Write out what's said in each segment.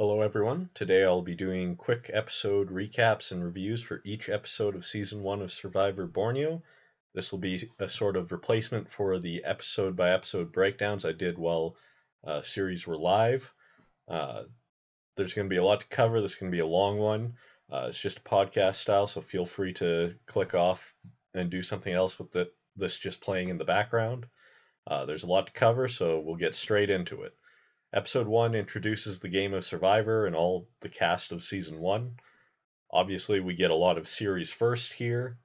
Hello, everyone. Today I'll be doing quick episode recaps and reviews for each episode of Season 1 of Survivor Borneo. This will be a sort of replacement for the episode by episode breakdowns I did while series were live. Uh, there's going to be a lot to cover. This is going to be a long one. It's just a podcast style, so feel free to click off and do something else with this just playing in the background. There's a lot to cover, so we'll get straight into it. Episode 1 introduces the game of Survivor and all the cast of Season 1. Obviously, we get a lot of series first here.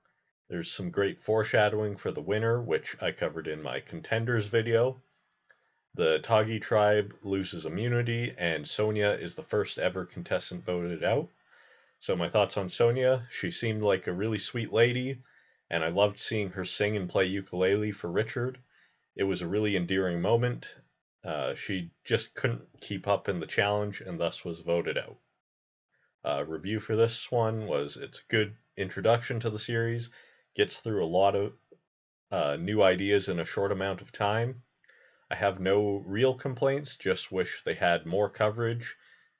There's some great foreshadowing for the winner, which I covered in my Contenders video. The Tagi tribe loses immunity, and Sonia is the first ever contestant voted out. So my thoughts on Sonia: she seemed like a really sweet lady, and I loved seeing her sing and play ukulele for Richard. It was a really endearing moment. She just couldn't keep up in the challenge and thus was voted out. Review for this one was it's a good introduction to the series, gets through a lot of new ideas in a short amount of time. I have no real complaints, just wish they had more coverage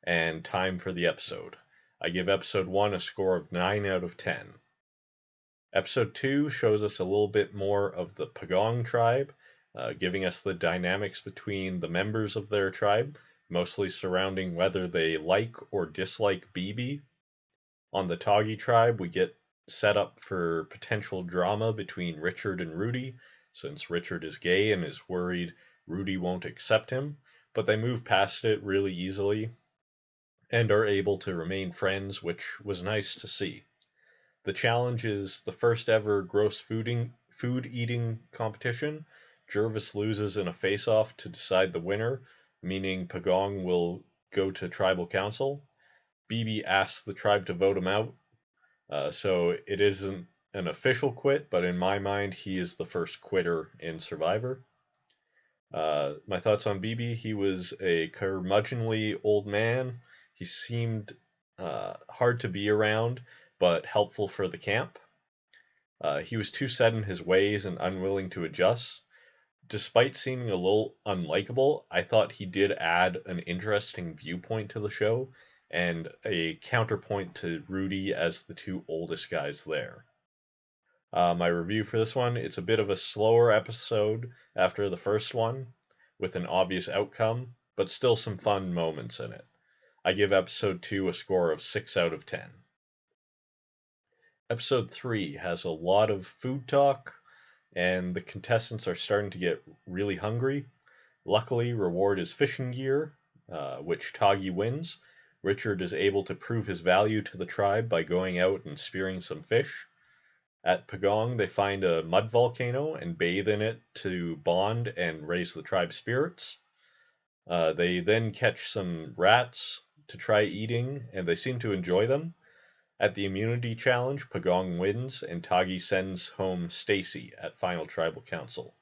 and time for the episode. I give episode 1 a score of 9 out of 10. Episode 2 shows us a little bit more of the Pagong tribe, giving us the dynamics between the members of their tribe, mostly surrounding whether they like or dislike Bibi. On the Tagi tribe, we get set up for potential drama between Richard and Rudy, since Richard is gay and is worried Rudy won't accept him, but they move past it really easily and are able to remain friends, which was nice to see. The challenge is the first ever gross food eating competition. Jervis loses in a face-off to decide the winner, meaning Pagong will go to tribal council. Bibi asks the tribe to vote him out, so it isn't an official quit, but in my mind, he is the first quitter in Survivor. My thoughts on Bibi: he was a curmudgeonly old man. He seemed hard to be around, but helpful for the camp. He was too set in his ways and unwilling to adjust. Despite seeming a little unlikable, I thought he did add an interesting viewpoint to the show and a counterpoint to Rudy as the two oldest guys there. My review for this one: it's a bit of a slower episode after the first one, with an obvious outcome, but still some fun moments in it. I give episode 2 a score of 6 out of 10. Episode 3 has a lot of food talk, and the contestants are starting to get really hungry. Luckily, reward is fishing gear, which Tagi wins. Richard is able to prove his value to the tribe by going out and spearing some fish. At Pagong, they find a mud volcano and bathe in it to bond and raise the tribe's spirits. They then catch some rats to try eating, and they seem to enjoy them. At the immunity challenge, Pagong wins, and Tagi sends home Stacy at Final Tribal Council.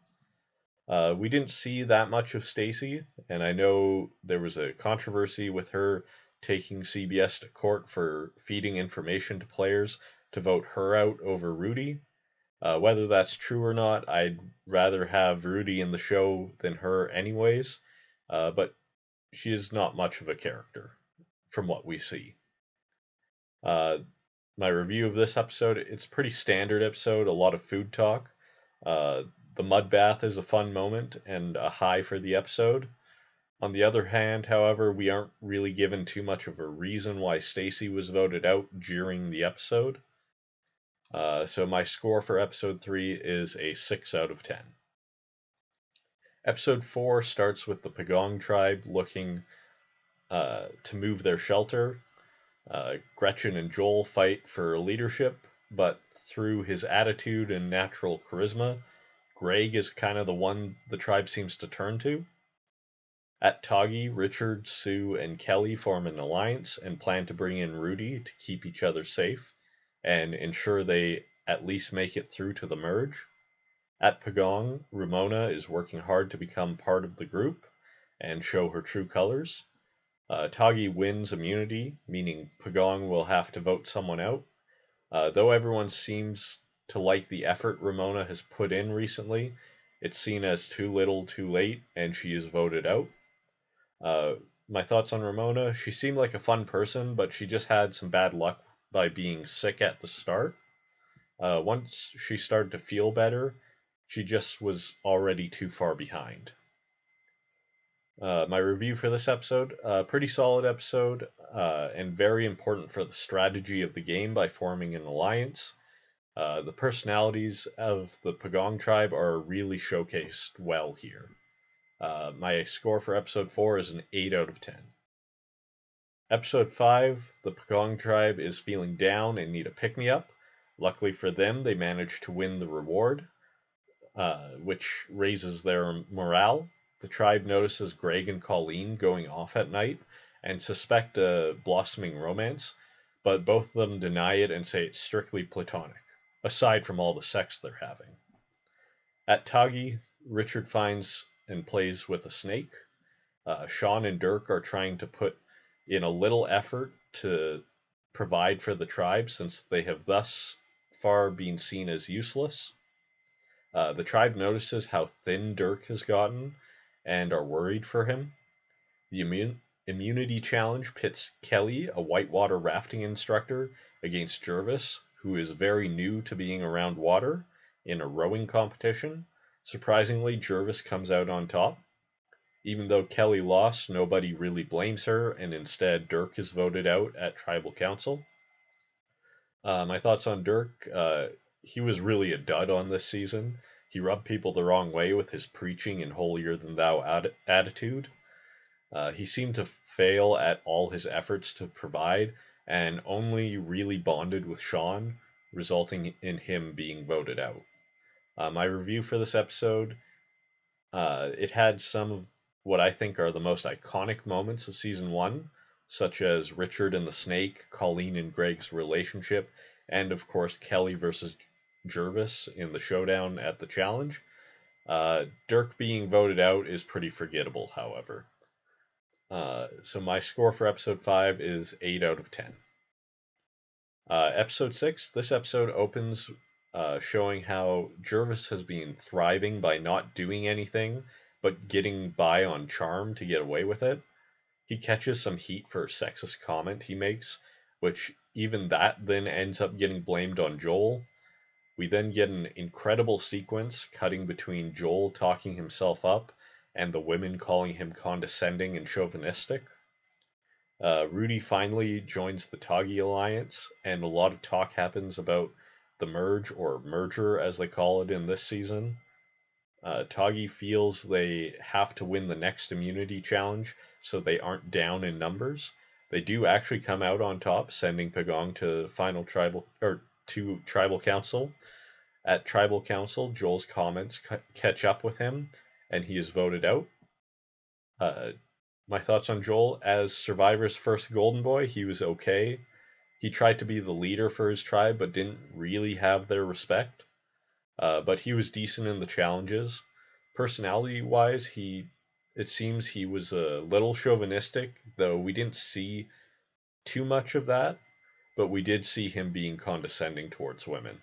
We didn't see that much of Stacy, and I know there was a controversy with her taking CBS to court for feeding information to players to vote her out over Rudy. Whether that's true or not, I'd rather have Rudy in the show than her anyways, but she is not much of a character from what we see. My review of this episode: it's a pretty standard episode, a lot of food talk. The mud bath is a fun moment and a high for the episode. On the other hand, however, we aren't really given too much of a reason why Stacy was voted out during the episode. So my score for episode 3 is a 6 out of 10. Episode 4 starts with the Pagong tribe looking to move their shelter. Gretchen and Joel fight for leadership, but through his attitude and natural charisma, Greg is kind of the one the tribe seems to turn to. At Tagi, Richard, Sue, and Kelly form an alliance and plan to bring in Rudy to keep each other safe and ensure they at least make it through to the merge. At Pagong, Ramona is working hard to become part of the group and show her true colors. Tagi wins immunity, meaning Pagong will have to vote someone out. Though everyone seems to like the effort Ramona has put in recently, it's seen as too little too late, and she is voted out. My thoughts on Ramona: she seemed like a fun person, but she just had some bad luck by being sick at the start. Once she started to feel better, she just was already too far behind. My review for this episode: pretty solid episode, and very important for the strategy of the game by forming an alliance. The personalities of the Pagong tribe are really showcased well here. My score for episode 4 is an 8 out of 10. Episode 5, the Pagong tribe is feeling down and need a pick-me-up. Luckily for them, they manage to win the reward, which raises their morale. The tribe notices Greg and Colleen going off at night and suspect a blossoming romance, but both of them deny it and say it's strictly platonic, aside from all the sex they're having. At Tagi, Richard finds and plays with a snake. Sean and Dirk are trying to put in a little effort to provide for the tribe since they have thus far been seen as useless. The tribe notices how thin Dirk has gotten and are worried for him. The immunity challenge pits Kelly, a whitewater rafting instructor, against Jervis, who is very new to being around water, in a rowing competition. Surprisingly, Jervis comes out on top. Even though Kelly lost, nobody really blames her, and instead Dirk is voted out at Tribal Council. My thoughts on Dirk: he was really a dud on this season. He rubbed people the wrong way with his preaching and holier-than-thou attitude. He seemed to fail at all his efforts to provide, and only really bonded with Sean, resulting in him being voted out. My review for this episode: it had some of what I think are the most iconic moments of season 1, such as Richard and the snake, Colleen and Greg's relationship, and of course Kelly versus Jervis in the showdown at the challenge. Dirk being voted out is pretty forgettable, however. So my score for episode 5 is 8 out of 10. Episode 6, this episode opens showing how Jervis has been thriving by not doing anything, but getting by on charm to get away with it. He catches some heat for a sexist comment he makes, which even that then ends up getting blamed on Joel. We then get an incredible sequence cutting between Joel talking himself up and the women calling him condescending and chauvinistic. Rudy finally joins the Tagi Alliance, and a lot of talk happens about the merge, or merger as they call it in this season. Tagi feels they have to win the next immunity challenge so they aren't down in numbers. They do actually come out on top, sending Pagong to tribal council. At tribal council, Joel's comments catch up with him, and he is voted out. My thoughts on Joel: as Survivor's first golden boy, he was okay. He tried to be the leader for his tribe, but didn't really have their respect. But he was decent in the challenges. Personality-wise, it seems he was a little chauvinistic, though we didn't see too much of that, but we did see him being condescending towards women.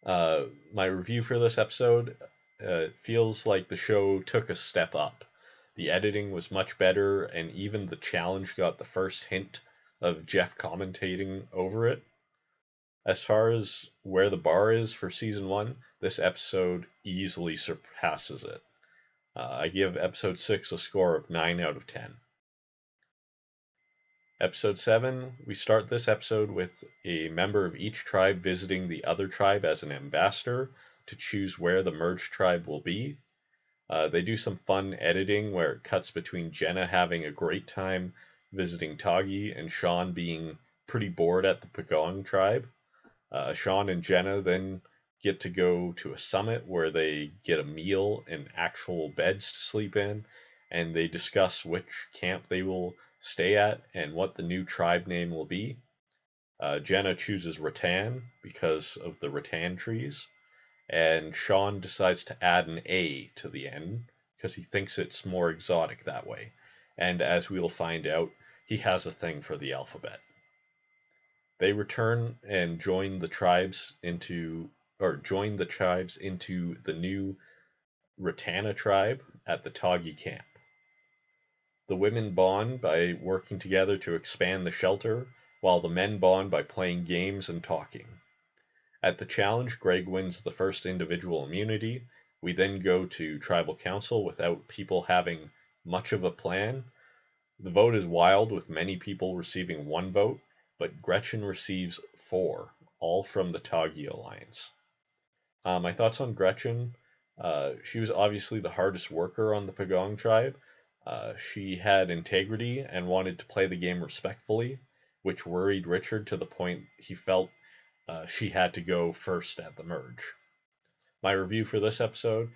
My review for this episode: feels like the show took a step up. The editing was much better, and even the challenge got the first hint of Jeff commentating over it. As far as where the bar is for season 1, this episode easily surpasses it. I give episode 6 a score of 9 out of 10. Episode 7, we start this episode with a member of each tribe visiting the other tribe as an ambassador to choose where the merged tribe will be. They do some fun editing where it cuts between Jenna having a great time visiting Tagi and Sean being pretty bored at the Pagong tribe. Sean and Jenna then get to go to a summit where they get a meal and actual beds to sleep in, and they discuss which camp they will stay at and what the new tribe name will be. Jenna chooses rattan because of the rattan trees, and Sean decides to add an A to the end because he thinks it's more exotic that way. And as we'll find out, he has a thing for the alphabet. They return and join the tribes into the new Ratana tribe at the Tagi camp. The women bond by working together to expand the shelter, while the men bond by playing games and talking. At the challenge, Greg wins the first individual immunity. We then go to tribal council without people having much of a plan. The vote is wild, with many people receiving 1 vote, but Gretchen receives 4, all from the Tagi alliance. My thoughts on Gretchen: she was obviously the hardest worker on the Pagong tribe. She had integrity and wanted to play the game respectfully, which worried Richard to the point he felt she had to go first at the merge. My review for this episode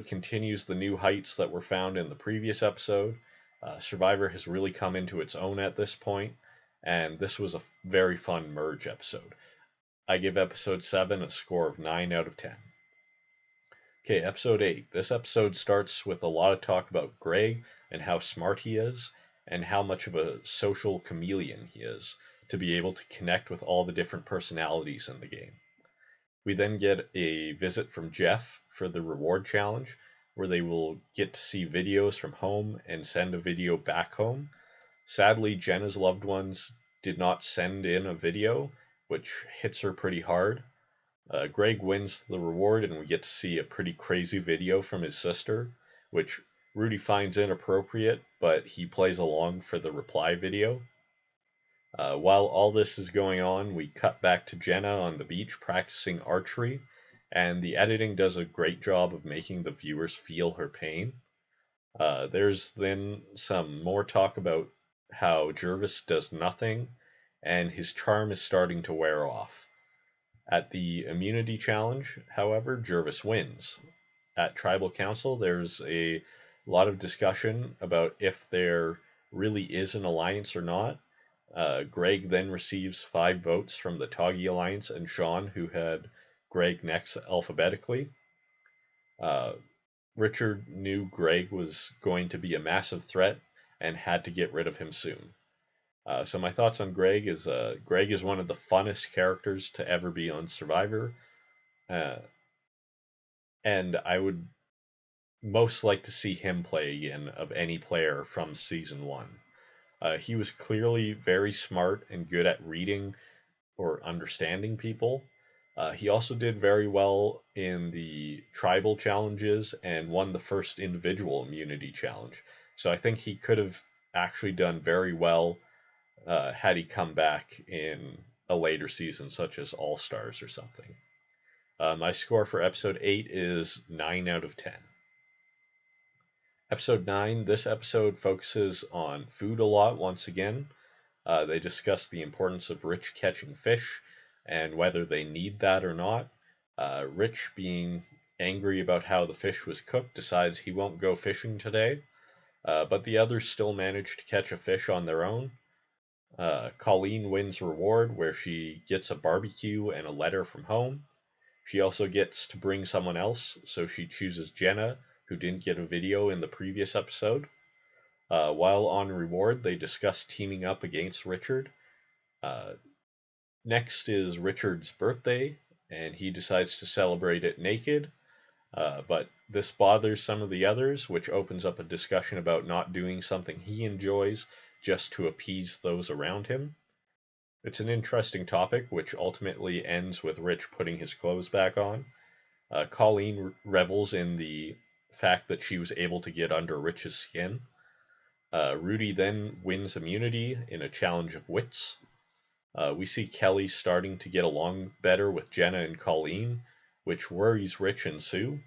continues the new heights that were found in the previous episode. Survivor has really come into its own at this point, and this was a very fun merge episode. I give episode 7 a score of 9 out of 10. Okay, episode 8. This episode starts with a lot of talk about Greg and how smart he is, and how much of a social chameleon he is, to be able to connect with all the different personalities in the game. We then get a visit from Jeff for the reward challenge, where they will get to see videos from home and send a video back home. Sadly, Jenna's loved ones did not send in a video, which hits her pretty hard. Greg wins the reward, and we get to see a pretty crazy video from his sister, which Rudy finds inappropriate, but he plays along for the reply video. While all this is going on, we cut back to Jenna on the beach practicing archery, and the editing does a great job of making the viewers feel her pain. There's then some more talk about how Jervis does nothing, and his charm is starting to wear off. At the immunity challenge, however, Jervis wins. At tribal council, there's a lot of discussion about if there really is an alliance or not. Greg then receives 5 votes from the Tagi alliance and Sean, who had Greg next alphabetically. Richard knew Greg was going to be a massive threat and had to get rid of him soon. So my thoughts on Greg is one of the funnest characters to ever be on Survivor, and I would most like to see him play again of any player from season 1. He was clearly very smart and good at reading or understanding people. He also did very well in the tribal challenges and won the first individual immunity challenge. So I think he could have actually done very well had he come back in a later season, such as All Stars or something. My score for episode 8 is 9 out of 10. Episode 9, this episode focuses on food a lot once again. They discuss the importance of Rich catching fish and whether they need that or not. Rich, being angry about how the fish was cooked, decides he won't go fishing today, but the others still manage to catch a fish on their own. Colleen wins reward, where she gets a barbecue and a letter from home. She also gets to bring someone else, so she chooses Jenna, who didn't get a video in the previous episode. While on reward, they discuss teaming up against Richard. Next is Richard's birthday, and he decides to celebrate it naked. But this bothers some of the others, which opens up a discussion about not doing something he enjoys just to appease those around him. It's an interesting topic, which ultimately ends with Rich putting his clothes back on. Colleen revels in the fact that she was able to get under Rich's skin. Rudy then wins immunity in a challenge of wits. We see Kelly starting to get along better with Jenna and Colleen, which worries Rich and Sue.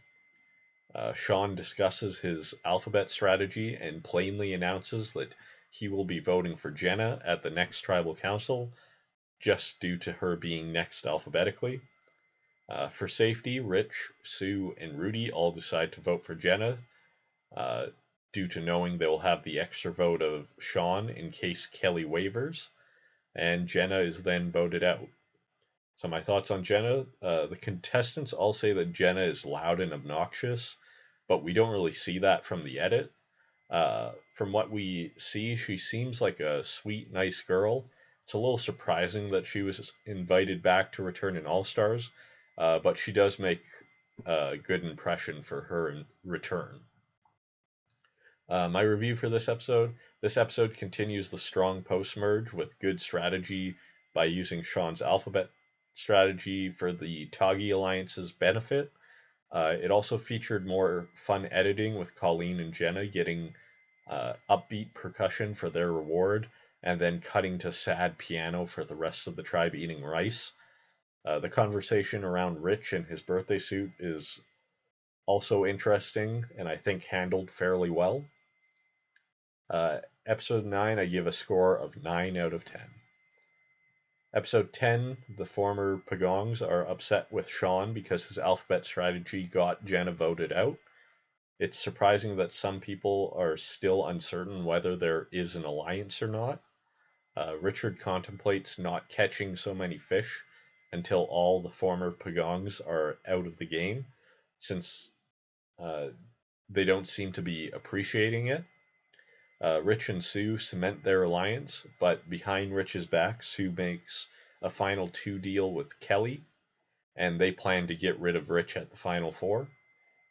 Sean discusses his alphabet strategy and plainly announces that he will be voting for Jenna at the next tribal council, just due to her being next alphabetically. For safety, Rich, Sue, and Rudy all decide to vote for Jenna, due to knowing they will have the extra vote of Sean in case Kelly wavers, and Jenna is then voted out. So my thoughts on Jenna: the contestants all say that Jenna is loud and obnoxious, but we don't really see that from the edit. From what we see, she seems like a sweet, nice girl. It's a little surprising that she was invited back to return in All Stars, but she does make a good impression for her in return. My review for this episode continues the strong post-merge with good strategy by using Sean's alphabet strategy for the Toggy Alliance's benefit. It also featured more fun editing with Colleen and Jenna getting upbeat percussion for their reward, and then cutting to sad piano for the rest of the tribe eating rice. The conversation around Rich and his birthday suit is also interesting and I think handled fairly well. Episode 9, I give a score of 9 out of 10. Episode 10, the former Pagongs are upset with Sean because his alphabet strategy got Jenna voted out. It's surprising that some people are still uncertain whether there is an alliance or not. Richard contemplates not catching so many fish until all the former Pagongs are out of the game, since uh, they don't seem to be appreciating it. Rich and Sue cement their alliance, but behind Rich's back, Sue makes a final two deal with Kelly, and they plan to get rid of Rich at the final four.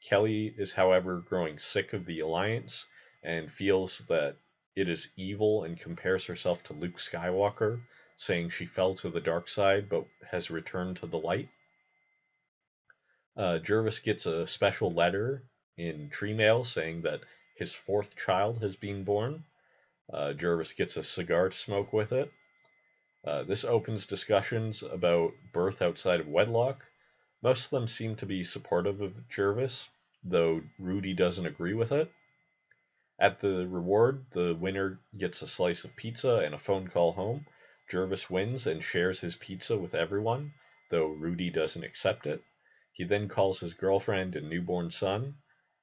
Kelly is, however, growing sick of the alliance and feels that it is evil and compares herself to Luke Skywalker, saying she fell to the dark side but has returned to the light. Jervis gets a special letter in tree mail saying that his fourth child has been born. Jervis gets a cigar to smoke with it. This opens discussions about birth outside of wedlock. Most of them seem to be supportive of Jervis, though Rudy doesn't agree with it. At the reward, the winner gets a slice of pizza and a phone call home. Jervis wins and shares his pizza with everyone, though Rudy doesn't accept it. He then calls his girlfriend and newborn son.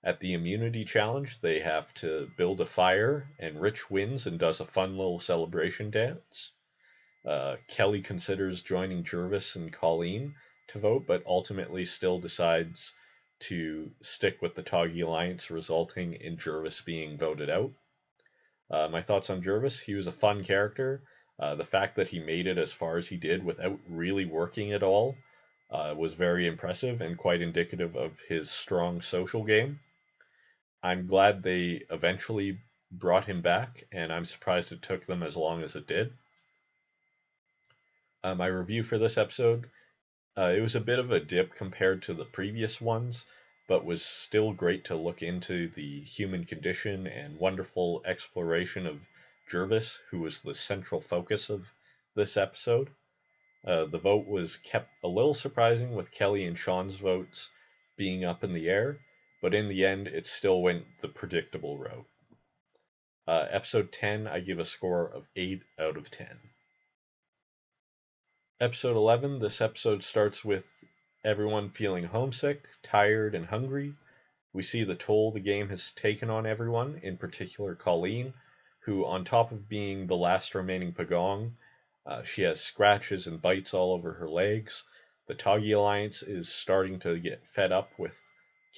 At the immunity challenge, they have to build a fire, and Rich wins and does a fun little celebration dance. Kelly considers joining Jervis and Colleen to vote, but ultimately still decides to stick with the Toggy Alliance, resulting in Jervis being voted out. My thoughts on Jervis: he was a fun character. The fact that he made it as far as he did without really working at all was very impressive and quite indicative of his strong social game. I'm glad they eventually brought him back, and I'm surprised it took them as long as it did. My review for this episode: it was a bit of a dip compared to the previous ones, but was still great to look into the human condition and wonderful exploration of Jervis, who was the central focus of this episode. The vote was kept a little surprising with Kelly and Sean's votes being up in the air, but in the end, it still went the predictable route. Episode 10, I give a score of 8 out of 10. Episode 11, this episode starts with everyone feeling homesick, tired, and hungry. We see the toll the game has taken on everyone, in particular Colleen, who, on top of being the last remaining Pagong, she has scratches and bites all over her legs. The Toggy Alliance is starting to get fed up with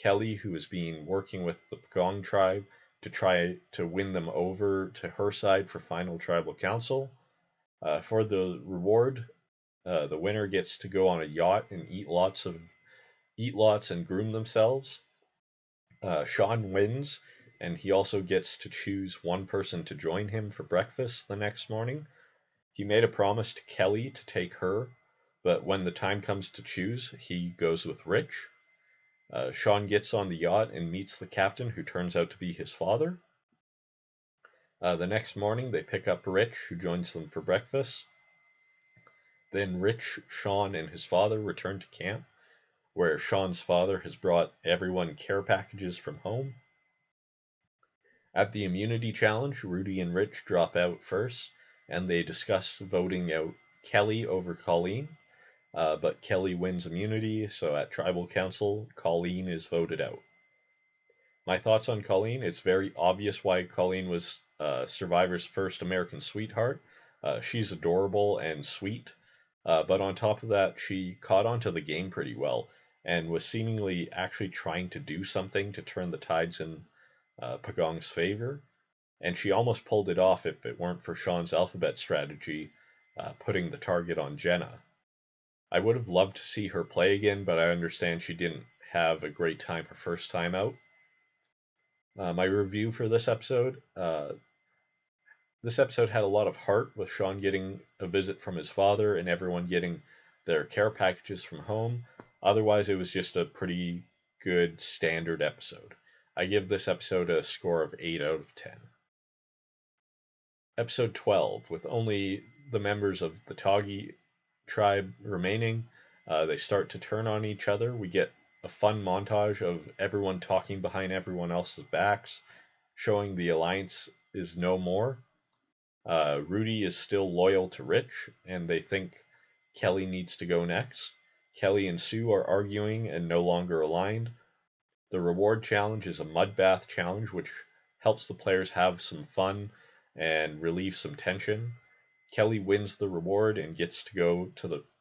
Kelly, who has been working with the Pagong tribe to try to win them over to her side for final tribal council. For the reward, the winner gets to go on a yacht and eat lots and groom themselves. Sean wins, and he also gets to choose one person to join him for breakfast the next morning. He made a promise to Kelly to take her, but when the time comes to choose, he goes with Rich. Sean gets on the yacht and meets the captain, who turns out to be his father. The next morning, they pick up Rich, who joins them for breakfast. Then Rich, Sean, and his father return to camp, where Sean's father has brought everyone care packages from home. At the immunity challenge, Rudy and Rich drop out first, and they discuss voting out Kelly over Colleen, but Kelly wins immunity, so at tribal council, Colleen is voted out. My thoughts on Colleen: it's very obvious why Colleen was Survivor's first American sweetheart. She's adorable and sweet, but on top of that, she caught on to the game pretty well and was seemingly actually trying to do something to turn the tides in Pagong's favor, and she almost pulled it off if it weren't for Sean's alphabet strategy, putting the target on Jenna. I would have loved to see her play again, but I understand she didn't have a great time her first time out. My review for this episode had a lot of heart, with Sean getting a visit from his father and everyone getting their care packages from home. Otherwise, it was just a pretty good standard episode. I give this episode a score of 8 out of 10. Episode 12, with only the members of the Toggy tribe remaining, they start to turn on each other. We get a fun montage of everyone talking behind everyone else's backs, showing the alliance is no more. Rudy is still loyal to Rich, and they think Kelly needs to go next. Kelly and Sue are arguing and no longer aligned. The reward challenge is a mud bath challenge, which helps the players have some fun and relieve some tension. Kelly wins the reward and gets to go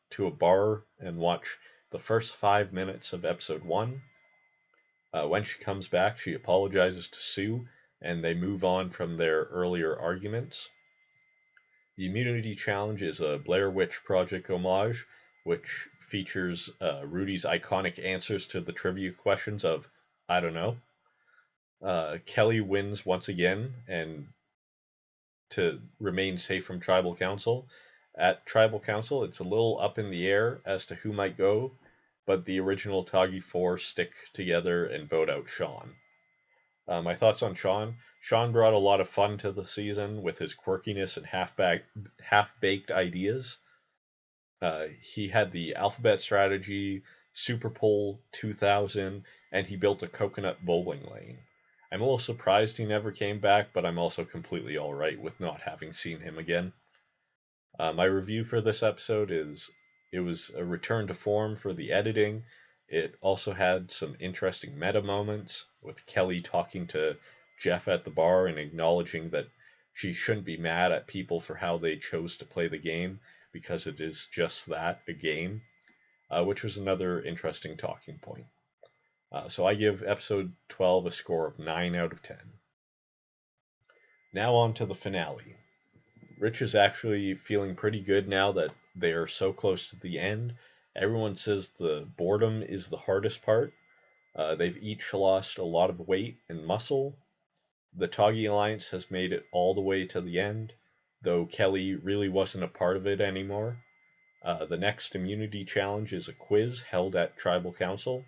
to a bar and watch the first 5 minutes of episode 1. When she comes back, she apologizes to Sue, and they move on from their earlier arguments. The Immunity Challenge is a Blair Witch Project homage, which features Rudy's iconic answers to the trivia questions of "I don't know." Kelly wins once again, and to remain safe from Tribal Council. At Tribal Council, it's a little up in the air as to who might go, but the original Toggy Four stick together and vote out Sean. My thoughts on Sean. Sean brought a lot of fun to the season with his quirkiness and half-baked ideas. He had the alphabet strategy, Super Bowl 2000, and he built a coconut bowling lane. I'm a little surprised he never came back, but I'm also completely alright with not having seen him again. My review for this episode is it was a return to form for the editing. It also had some interesting meta moments, with Kelly talking to Jeff at the bar and acknowledging that she shouldn't be mad at people for how they chose to play the game, because it is just that, a game, which was another interesting talking point. So I give episode 12 a score of 9 out of 10. Now on to the finale. Rich is actually feeling pretty good now that they are so close to the end. Everyone says the boredom is the hardest part. They've each lost a lot of weight and muscle. The Toggy Alliance has made it all the way to the end, though Kelly really wasn't a part of it anymore. The next immunity challenge is a quiz held at Tribal Council.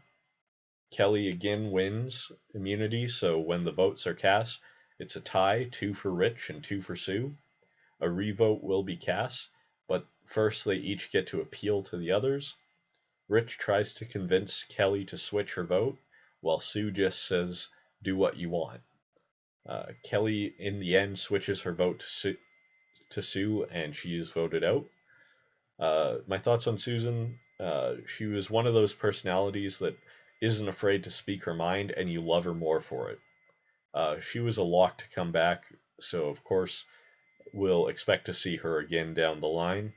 Kelly again wins immunity, so when the votes are cast, it's a tie, 2 for Rich and 2 for Sue. A revote will be cast, but first they each get to appeal to the others. Rich tries to convince Kelly to switch her vote, while Sue just says, "Do what you want." Kelly, in the end, switches her vote to Sue, and she is voted out. My thoughts on Susan. She was one of those personalities that isn't afraid to speak her mind, and you love her more for it. She was a lock to come back, so of course we'll expect to see her again down the line.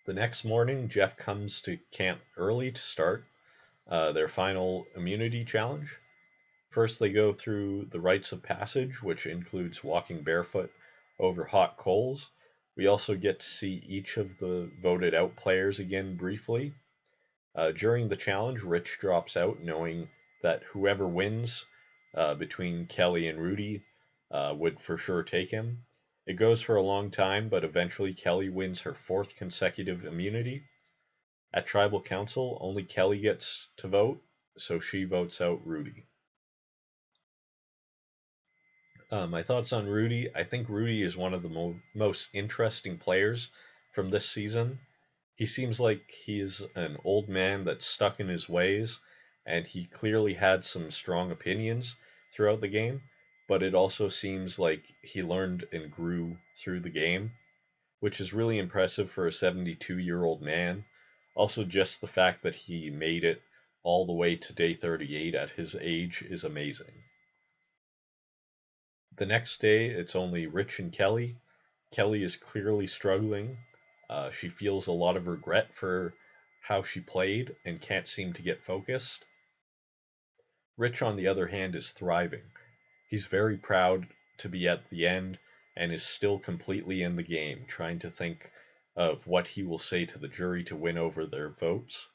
The next morning, Jeff comes to camp early to start their final immunity challenge. First, they go through the Rites of Passage, which includes walking barefoot over hot coals. We also get to see each of the voted out players again briefly. During the challenge, Rich drops out, knowing that whoever wins between Kelly and Rudy would for sure take him. It goes for a long time, but eventually Kelly wins her 4th consecutive immunity. At Tribal Council, only Kelly gets to vote, so she votes out Rudy. My thoughts on Rudy. I think Rudy is one of the most interesting players from this season. He seems like he's an old man that's stuck in his ways, and he clearly had some strong opinions throughout the game, but it also seems like he learned and grew through the game, which is really impressive for a 72-year-old man. Also, just the fact that he made it all the way to day 38 at his age is amazing. The next day, it's only Rich and Kelly. Kelly is clearly struggling. She feels a lot of regret for how she played and can't seem to get focused. Rich, on the other hand, is thriving. He's very proud to be at the end and is still completely in the game, trying to think of what he will say to the jury to win over their votes.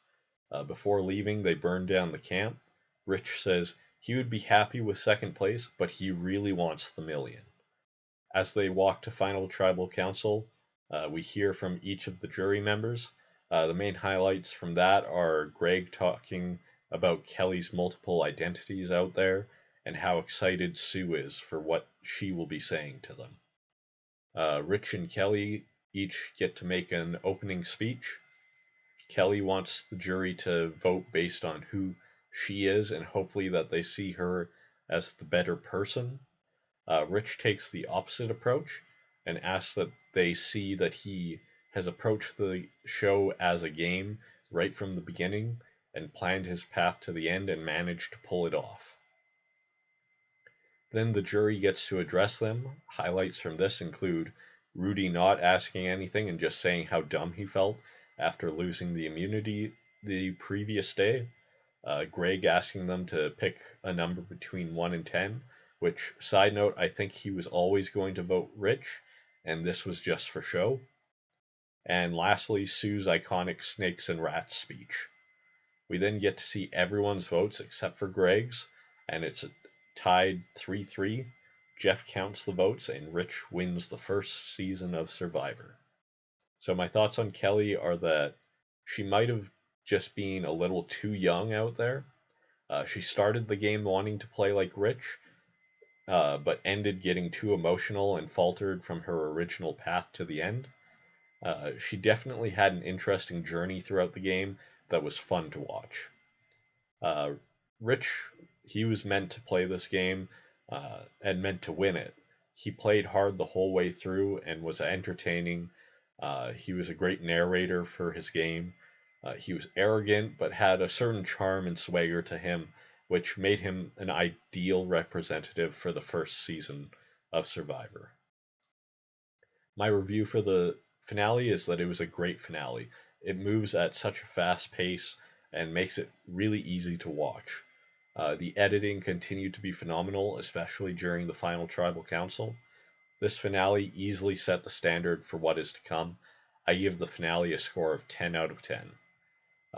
Before leaving, they burn down the camp. Rich says he would be happy with second place, but he really wants the million. As they walk to final tribal council, we hear from each of the jury members. The main highlights from that are Greg talking about Kelly's multiple identities out there and how excited Sue is for what she will be saying to them. Rich and Kelly each get to make an opening speech. Kelly wants the jury to vote based on who she is and hopefully that they see her as the better person. Rich takes the opposite approach and asks that they see that he has approached the show as a game right from the beginning and planned his path to the end and managed to pull it off. Then the jury gets to address them. Highlights from this include Rudy not asking anything and just saying how dumb he felt after losing the immunity the previous day. Greg asking them to pick a number between 1 and 10, which, side note, I think he was always going to vote Rich, and this was just for show. And lastly, Sue's iconic snakes and rats speech. We then get to see everyone's votes except for Greg's, and it's tied 3-3. Jeff counts the votes, and Rich wins the first season of Survivor. So my thoughts on Kelly are that she might have just been a little too young out there. She started the game wanting to play like Rich, but ended getting too emotional and faltered from her original path to the end. She definitely had an interesting journey throughout the game that was fun to watch. Uh, Rich, he was meant to play this game and meant to win it. He played hard the whole way through and was entertaining. He was a great narrator for his game. He was arrogant, but had a certain charm and swagger to him, which made him an ideal representative for the first season of Survivor. My review for the finale is that it was a great finale. It moves at such a fast pace and makes it really easy to watch. The editing continued to be phenomenal, especially during the final tribal council. This finale easily set the standard for what is to come. I give the finale a score of 10 out of 10.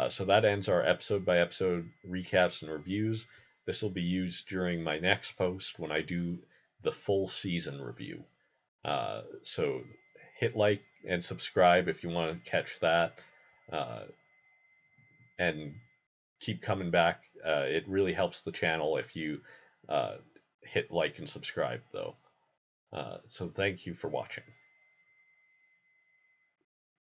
So that ends our episode by episode recaps and reviews. This will be used during my next post when I do the full season review. So hit like and subscribe if you want to catch that. And keep coming back. It really helps the channel if you hit like and subscribe, though. So thank you for watching.